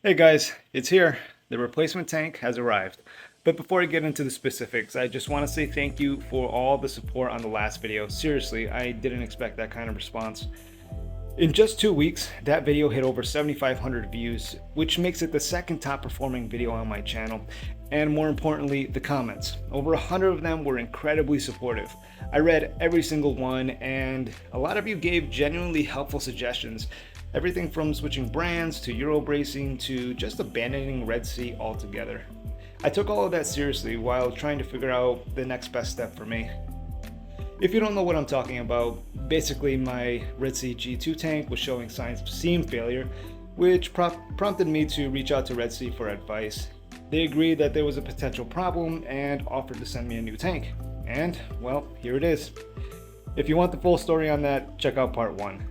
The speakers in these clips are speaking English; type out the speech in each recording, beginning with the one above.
Hey guys, it's here. The replacement tank has arrived. But before I get into the specifics, I just want to say thank you for all the support on the last video. Seriously, I didn't expect that kind of response. In just 2 weeks, that video hit over 7,500 views, which makes it the second top performing video on my channel. And more importantly, the comments. Over 100 of them were incredibly supportive. I read every single one, and a lot of you gave genuinely helpful suggestions. Everything from switching brands to Euro bracing to just abandoning Red Sea altogether. I took all of that seriously while trying to figure out the next best step for me. If you don't know what I'm talking about, basically my Red Sea G2 tank was showing signs of seam failure, which prompted me to reach out to Red Sea for advice. They agreed that there was a potential problem and offered to send me a new tank. And, well, here it is. If you want the full story on that, check out part 1.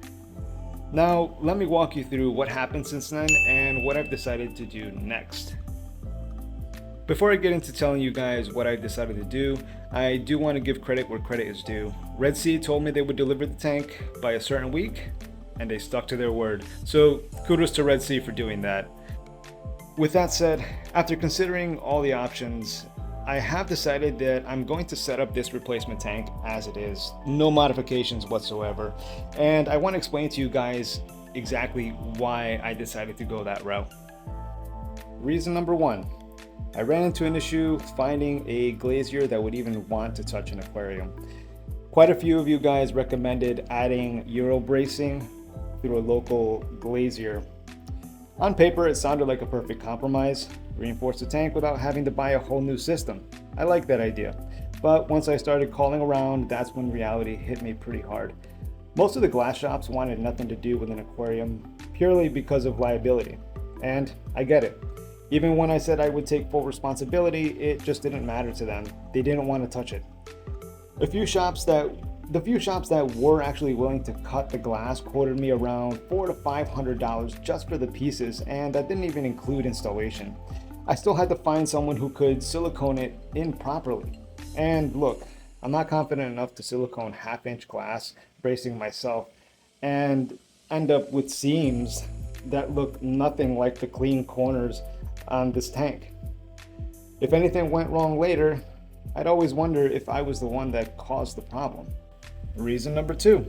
Now, let me walk you through what happened since then and what I've decided to do next. Before I get into telling you guys what I've decided to do, I do want to give credit where credit is due. Red Sea told me they would deliver the tank by a certain week, and they stuck to their word. So kudos to Red Sea for doing that. With that said, after considering all the options, I have decided that I'm going to set up this replacement tank as it is, no modifications whatsoever. And I want to explain to you guys exactly why I decided to go that route. Reason number 1, I ran into an issue finding a glazier that would even want to touch an aquarium. Quite a few of you guys recommended adding Euro bracing through a local glazier. On paper, it sounded like a perfect compromise. Reinforce the tank without having to buy a whole new system. I like that idea. But once I started calling around, that's when reality hit me pretty hard. Most of the glass shops wanted nothing to do with an aquarium purely because of liability. And I get it. Even when I said I would take full responsibility, it just didn't matter to them. They didn't want to touch it. The few shops that were actually willing to cut the glass quoted me around $400 to $500 just for the pieces, and that didn't even include installation. I still had to find someone who could silicone it in properly. And look, I'm not confident enough to silicone half-inch glass bracing myself and end up with seams that look nothing like the clean corners on this tank. If anything went wrong later, I'd always wonder if I was the one that caused the problem. Reason number 2.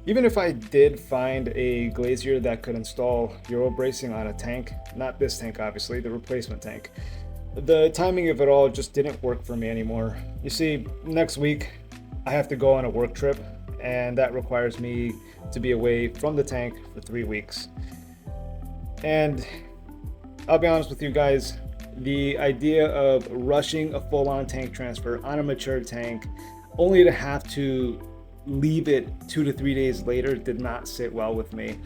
Even if I did find a glazier that could install Euro bracing on a tank, not this tank obviously, the replacement tank, the timing of it all just didn't work for me anymore. You see, next week I have to go on a work trip, and that requires me to be away from the tank for 3 weeks. And I'll be honest with you guys, the idea of rushing a full-on tank transfer on a mature tank only to have to leave it 2 to 3 days later did not sit well with me.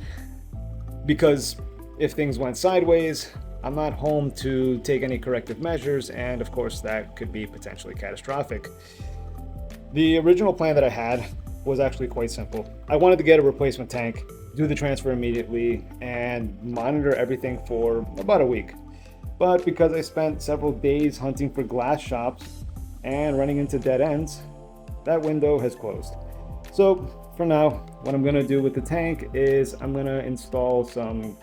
Because if things went sideways, I'm not home to take any corrective measures, and of course that could be potentially catastrophic. The original plan that I had was actually quite simple. I wanted to get a replacement tank, do the transfer immediately, and monitor everything for about a week. But because I spent several days hunting for glass shops and running into dead ends, that window has closed. So for now, what I'm gonna do with the tank is I'm gonna install some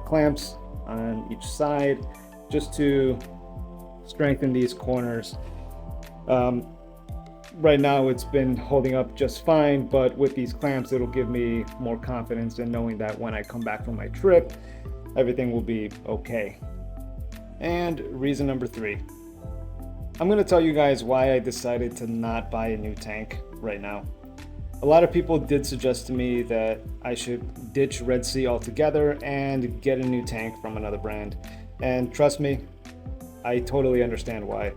clamps on each side just to strengthen these corners. Right now it's been holding up just fine, but with these clamps it'll give me more confidence in knowing that when I come back from my trip, everything will be okay. And reason number 3. I'm going to tell you guys why I decided to not buy a new tank right now. A lot of people did suggest to me that I should ditch Red Sea altogether and get a new tank from another brand. And trust me, I totally understand why.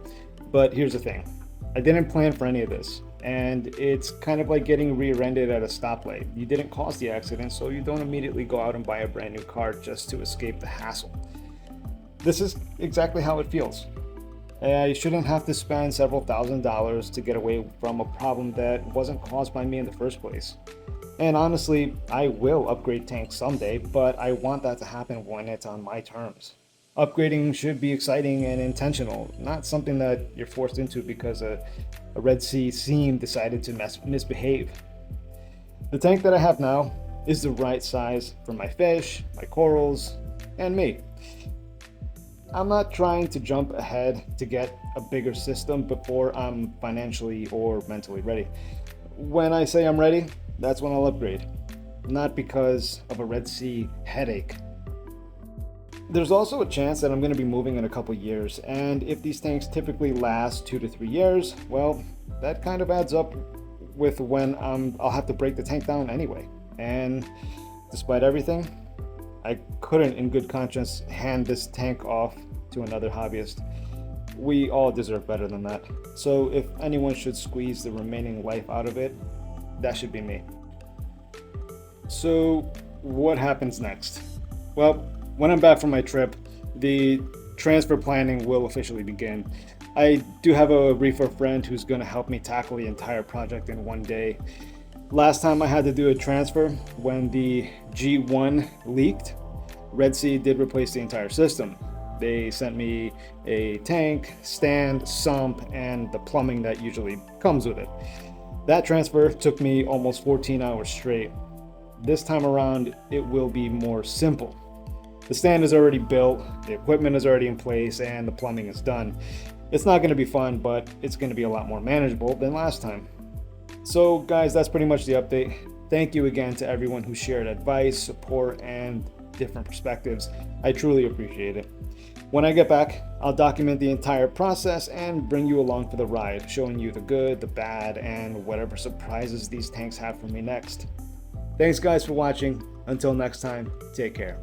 But here's the thing. I didn't plan for any of this. And it's kind of like getting rear-ended at a stoplight. You didn't cause the accident, so you don't immediately go out and buy a brand new car just to escape the hassle. This is exactly how it feels. You shouldn't have to spend several $1,000s to get away from a problem that wasn't caused by me in the first place. And honestly, I will upgrade tanks someday, but I want that to happen when it's on my terms. Upgrading should be exciting and intentional, not something that you're forced into because a Red Sea seam decided to misbehave. The tank that I have now is the right size for my fish, my corals, and me. I'm not trying to jump ahead to get a bigger system before I'm financially or mentally ready. When I say I'm ready, that's when I'll upgrade. Not because of a Red Sea headache. There's also a chance that I'm going to be moving in a couple years, and if these tanks typically last 2 to 3 years, well, that kind of adds up with when I'll have to break the tank down anyway. And despite everything, I couldn't in good conscience hand this tank off to another hobbyist. We all deserve better than that. So if anyone should squeeze the remaining life out of it, that should be me. So what happens next? Well, when I'm back from my trip, the transfer planning will officially begin. I do have a reefer friend who's going to help me tackle the entire project in one day. Last time I had to do a transfer, when the G1 leaked, Red Sea did replace the entire system. They sent me a tank, stand, sump, and the plumbing that usually comes with it. That transfer took me almost 14 hours straight. This time around, it will be more simple. The stand is already built, the equipment is already in place, and the plumbing is done. It's not going to be fun, but it's going to be a lot more manageable than last time. So guys, that's pretty much the update. Thank you again to everyone who shared advice, support, and different perspectives. I truly appreciate it. When I get back, I'll document the entire process and bring you along for the ride, showing you the good, the bad, and whatever surprises these tanks have for me next. Thanks guys for watching. Until next time, take care.